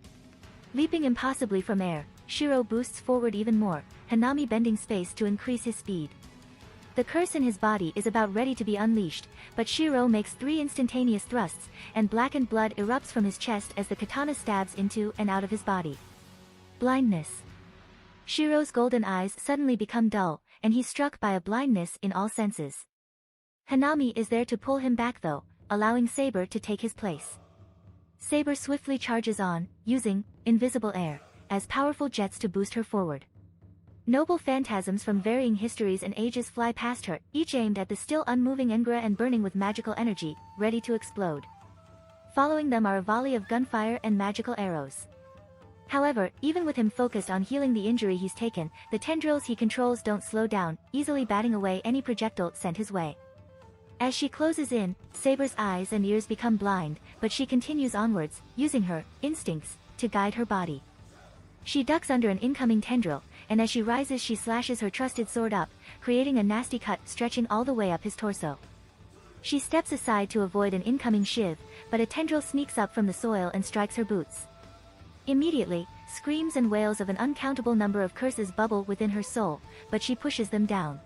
Leaping impossibly from air, Shiro boosts forward even more, Hanami bending space to increase his speed. The curse in his body is about ready to be unleashed, but Shiro makes 3 instantaneous thrusts, and blackened blood erupts from his chest as the katana stabs into and out of his body. Blindness. Shiro's golden eyes suddenly become dull, and he's struck by a blindness in all senses. Hanami is there to pull him back though, allowing Saber to take his place. Saber swiftly charges on, using invisible air as powerful jets to boost her forward. Noble phantasms from varying histories and ages fly past her, each aimed at the still unmoving Ingra and burning with magical energy, ready to explode. Following them are a volley of gunfire and magical arrows. However, even with him focused on healing the injury he's taken, the tendrils he controls don't slow down, easily batting away any projectile sent his way. As she closes in, Saber's eyes and ears become blind, but she continues onwards, using her instincts to guide her body. She ducks under an incoming tendril, and as she rises she slashes her trusted sword up, creating a nasty cut stretching all the way up his torso. She steps aside to avoid an incoming shiv, but a tendril sneaks up from the soil and strikes her boots. Immediately, screams and wails of an uncountable number of curses bubble within her soul, but she pushes them down.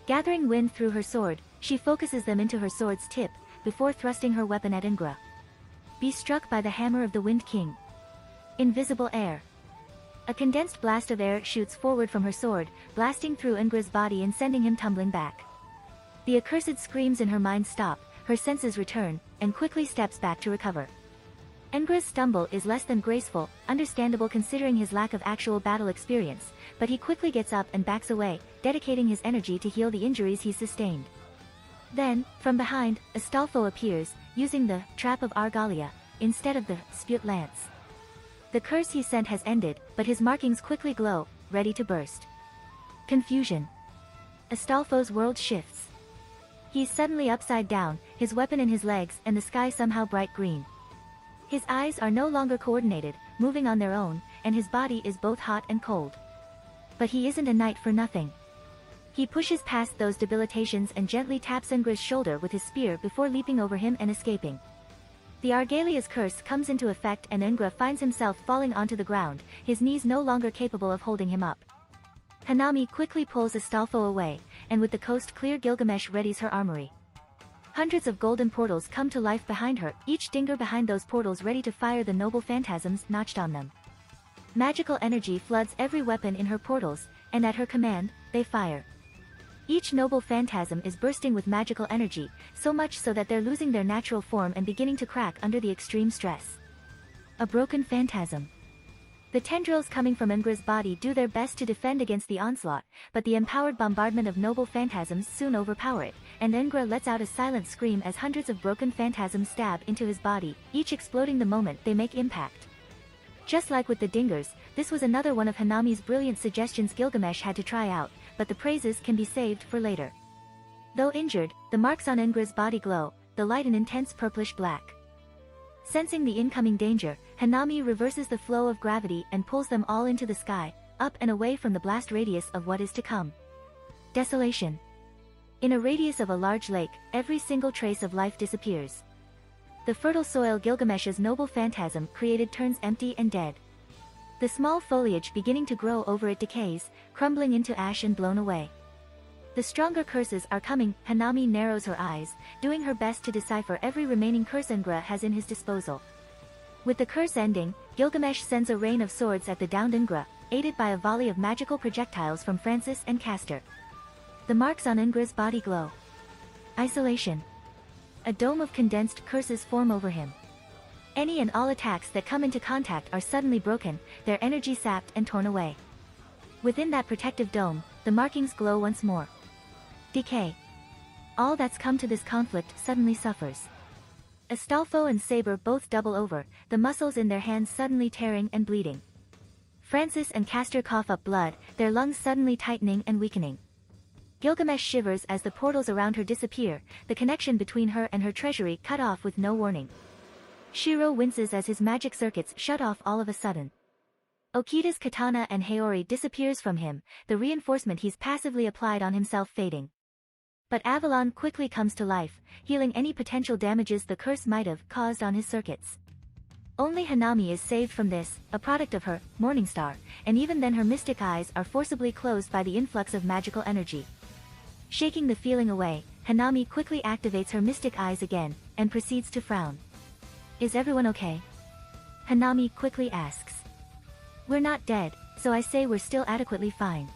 Gathering wind through her sword, she focuses them into her sword's tip, before thrusting her weapon at Ingra. Be struck by the hammer of the Wind King. Invisible air. A condensed blast of air shoots forward from her sword, blasting through Ingra's body and sending him tumbling back. The accursed screams in her mind stop, her senses return, and quickly steps back to recover. Ingra's stumble is less than graceful, understandable considering his lack of actual battle experience, but he quickly gets up and backs away, dedicating his energy to heal the injuries he's sustained. Then, from behind, Astolfo appears, using the Trap of Argalia, instead of the Sput Lance. The curse he sent has ended, but his markings quickly glow, ready to burst. Confusion. Astolfo's world shifts. He's suddenly upside down, his weapon in his legs and the sky somehow bright green. His eyes are no longer coordinated, moving on their own, and his body is both hot and cold. But he isn't a knight for nothing. He pushes past those debilitations and gently taps Ingra's shoulder with his spear before leaping over him and escaping. The Argalia's curse comes into effect and Ingra finds himself falling onto the ground, his knees no longer capable of holding him up. Hanami quickly pulls Astolfo away, and with the coast clear Gilgamesh readies her armory. Hundreds of golden portals come to life behind her, each dinger behind those portals ready to fire the noble phantasms notched on them. Magical energy floods every weapon in her portals, and at her command, they fire. Each noble phantasm is bursting with magical energy, so much so that they're losing their natural form and beginning to crack under the extreme stress. A broken phantasm. The tendrils coming from Ingra's body do their best to defend against the onslaught, but the empowered bombardment of noble phantasms soon overpower it, and Ingra lets out a silent scream as hundreds of broken phantasms stab into his body, each exploding the moment they make impact. Just like with the Dingers, this was another one of Hanami's brilliant suggestions Gilgamesh had to try out, but the praises can be saved for later. Though injured, the marks on Ingra's body glow, the light an intense purplish black. Sensing the incoming danger, Hanami reverses the flow of gravity and pulls them all into the sky, up and away from the blast radius of what is to come. Desolation. In a radius of a large lake, every single trace of life disappears. The fertile soil Gilgamesh's noble phantasm created turns empty and dead. The small foliage beginning to grow over it decays, crumbling into ash and blown away. The stronger curses are coming. Hanami narrows her eyes, doing her best to decipher every remaining curse Ingra has in his disposal. With the curse ending, Gilgamesh sends a rain of swords at the downed Ingra, aided by a volley of magical projectiles from Francis and Castor. The marks on Ingra's body glow. Isolation. A dome of condensed curses form over him. Any and all attacks that come into contact are suddenly broken, their energy sapped and torn away. Within that protective dome, the markings glow once more. Decay. All that's come to this conflict suddenly suffers. Astolfo and Saber both double over, the muscles in their hands suddenly tearing and bleeding. Francis and Castor cough up blood, their lungs suddenly tightening and weakening. Gilgamesh shivers as the portals around her disappear, the connection between her and her treasury cut off with no warning. Shiro winces as his magic circuits shut off all of a sudden. Okida's katana and Haori disappears from him, the reinforcement he's passively applied on himself fading. But Avalon quickly comes to life, healing any potential damages the curse might have caused on his circuits. Only Hanami is saved from this, a product of her, Morningstar, and even then her mystic eyes are forcibly closed by the influx of magical energy. Shaking the feeling away, Hanami quickly activates her mystic eyes again, and proceeds to frown. Is everyone okay? Hanami quickly asks. We're not dead, so I say we're still adequately fine.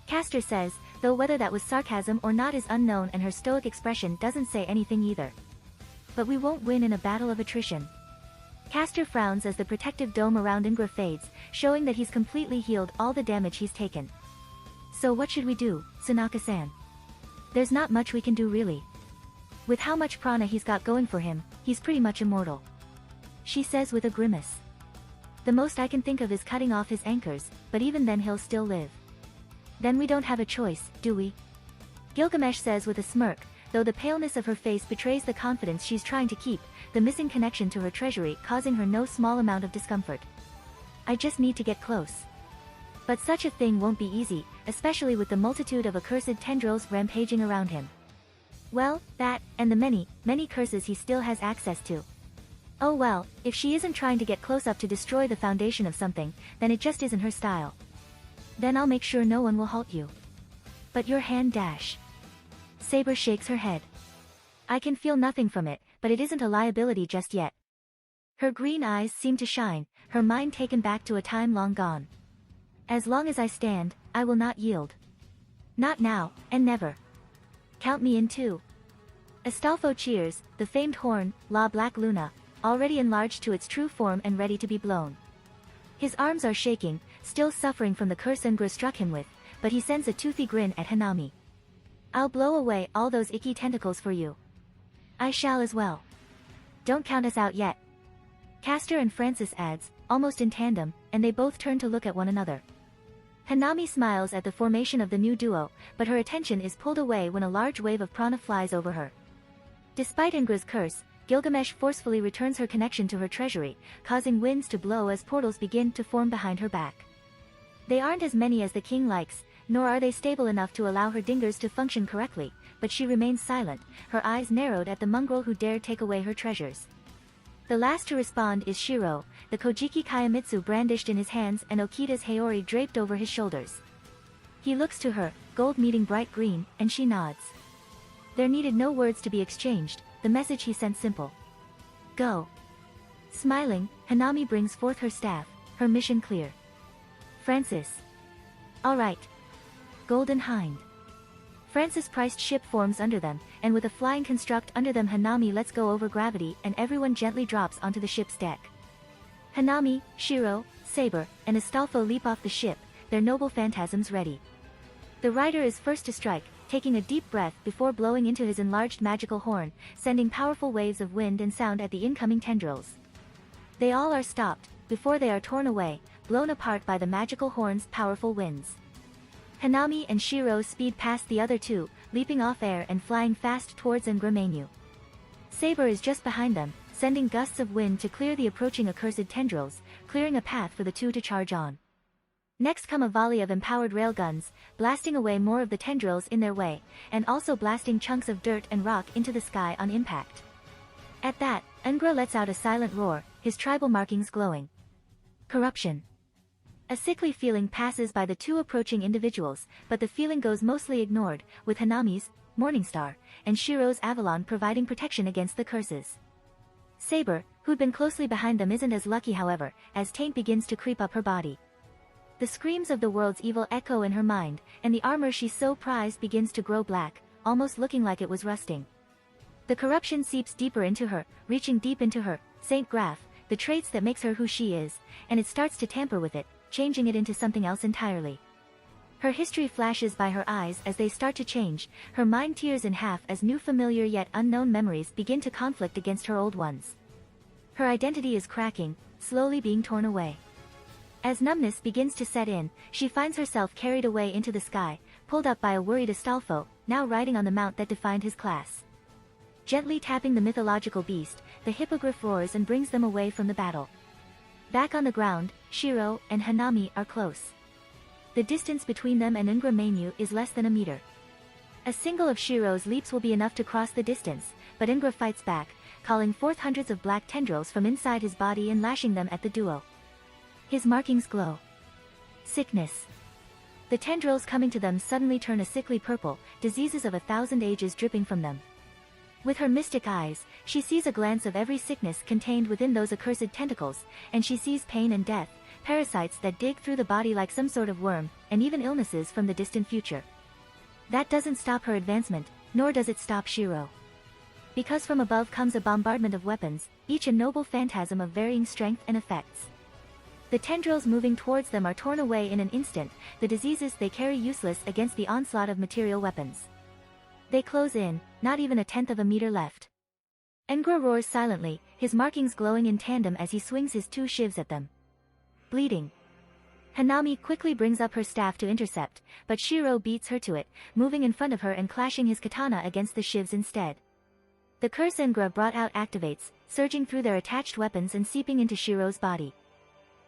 Castor says, though whether that was sarcasm or not is unknown, and her stoic expression doesn't say anything either. But we won't win in a battle of attrition. Castor frowns as the protective dome around Ingra fades, showing that he's completely healed all the damage he's taken. So what should we do, Tsunaka-san? There's not much we can do really. With how much prana he's got going for him, he's pretty much immortal. She says with a grimace. The most I can think of is cutting off his anchors, but even then he'll still live. Then we don't have a choice, do we? Gilgamesh says with a smirk, though the paleness of her face betrays the confidence she's trying to keep, the missing connection to her treasury causing her no small amount of discomfort. I just need to get close. But such a thing won't be easy, especially with the multitude of accursed tendrils rampaging around him. Well, that, and the many, many curses he still has access to. Oh well, if she isn't trying to get close up to destroy the foundation of something, then it just isn't her style. Then I'll make sure no one will halt you. But your hand dash. Saber shakes her head. I can feel nothing from it, but it isn't a liability just yet. Her green eyes seem to shine, her mind taken back to a time long gone. As long as I stand, I will not yield. Not now, and never. Count me in too. Astolfo cheers, the famed horn, La Black Luna, already enlarged to its true form and ready to be blown. His arms are shaking, still suffering from the curse Ingra struck him with, but he sends a toothy grin at Hanami. I'll blow away all those icky tentacles for you. I shall as well. Don't count us out yet. Castor and Francis adds, almost in tandem, and they both turn to look at one another. Hanami smiles at the formation of the new duo, but her attention is pulled away when a large wave of prana flies over her. Despite Ingra's curse, Gilgamesh forcefully returns her connection to her treasury, causing winds to blow as portals begin to form behind her back. They aren't as many as the king likes, nor are they stable enough to allow her dingers to function correctly, but she remains silent, her eyes narrowed at the mongrel who dared take away her treasures. The last to respond is Shiro, the Kojiki Kayamitsu brandished in his hands and Okida's Haori draped over his shoulders. He looks to her, gold meeting bright green, and she nods. There needed no words to be exchanged, the message he sent simple. Go. Smiling, Hanami brings forth her staff, her mission clear. Francis. All right. Golden Hind. Francis-priced ship forms under them, and with a flying construct under them Hanami lets go over gravity and everyone gently drops onto the ship's deck. Hanami, Shiro, Saber, and Astolfo leap off the ship, their noble phantasms ready. The rider is first to strike, taking a deep breath before blowing into his enlarged magical horn, sending powerful waves of wind and sound at the incoming tendrils. They all are stopped, before they are torn away, blown apart by the magical horn's powerful winds. Hanami and Shiro speed past the other two, leaping off air and flying fast towards Ngramenu. Saber is just behind them, sending gusts of wind to clear the approaching accursed tendrils, clearing a path for the two to charge on. Next come a volley of empowered railguns, blasting away more of the tendrils in their way, and also blasting chunks of dirt and rock into the sky on impact. At that, Ungra lets out a silent roar, his tribal markings glowing. Corruption. A sickly feeling passes by the two approaching individuals, but the feeling goes mostly ignored, with Hanami's, Morningstar, and Shiro's Avalon providing protection against the curses. Saber, who'd been closely behind them, isn't as lucky however, as taint begins to creep up her body. The screams of the world's evil echo in her mind, and the armor she so prized begins to grow black, almost looking like it was rusting. The corruption seeps deeper into her, reaching deep into her, Saint Graph, the traits that makes her who she is, and it starts to tamper with it, changing it into something else entirely. Her history flashes by her eyes as they start to change, her mind tears in half as new familiar yet unknown memories begin to conflict against her old ones. Her identity is cracking, slowly being torn away. As numbness begins to set in, she finds herself carried away into the sky, pulled up by a worried Astolfo, now riding on the mount that defined his class. Gently tapping the mythological beast, the hippogriff roars and brings them away from the battle. Back on the ground, Shiro and Hanami are close. The distance between them and Ngramenu is less than a meter. A single of Shiro's leaps will be enough to cross the distance, but Ingra fights back, calling forth hundreds of black tendrils from inside his body and lashing them at the duo. His markings glow. Sickness. The tendrils coming to them suddenly turn a sickly purple, diseases of 1,000 ages dripping from them. With her mystic eyes, she sees a glance of every sickness contained within those accursed tentacles, and she sees pain and death, parasites that dig through the body like some sort of worm, and even illnesses from the distant future. That doesn't stop her advancement, nor does it stop Shiro. Because from above comes a bombardment of weapons, each a noble phantasm of varying strength and effects. The tendrils moving towards them are torn away in an instant, the diseases they carry useless against the onslaught of material weapons. They close in, not even a tenth of a meter left. Engra roars silently, his markings glowing in tandem as he swings his two shivs at them. Bleeding. Hanami quickly brings up her staff to intercept, but Shiro beats her to it, moving in front of her and clashing his katana against the shivs instead. The curse Engra brought out activates, surging through their attached weapons and seeping into Shiro's body.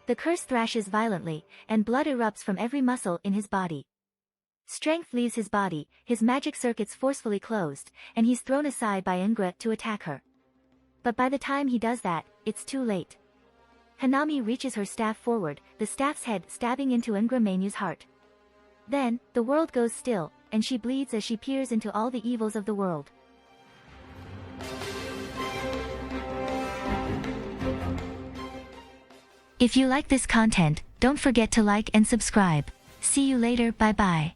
The curse thrashes violently, and blood erupts from every muscle in his body. Strength leaves his body, his magic circuits forcefully closed, and he's thrown aside by Ingra to attack her. But by the time he does that, it's too late. Hanami reaches her staff forward, the staff's head stabbing into Ngramenu's heart. Then, the world goes still, and she bleeds as she peers into all the evils of the world. If you like this content, don't forget to like and subscribe. See you later, bye bye.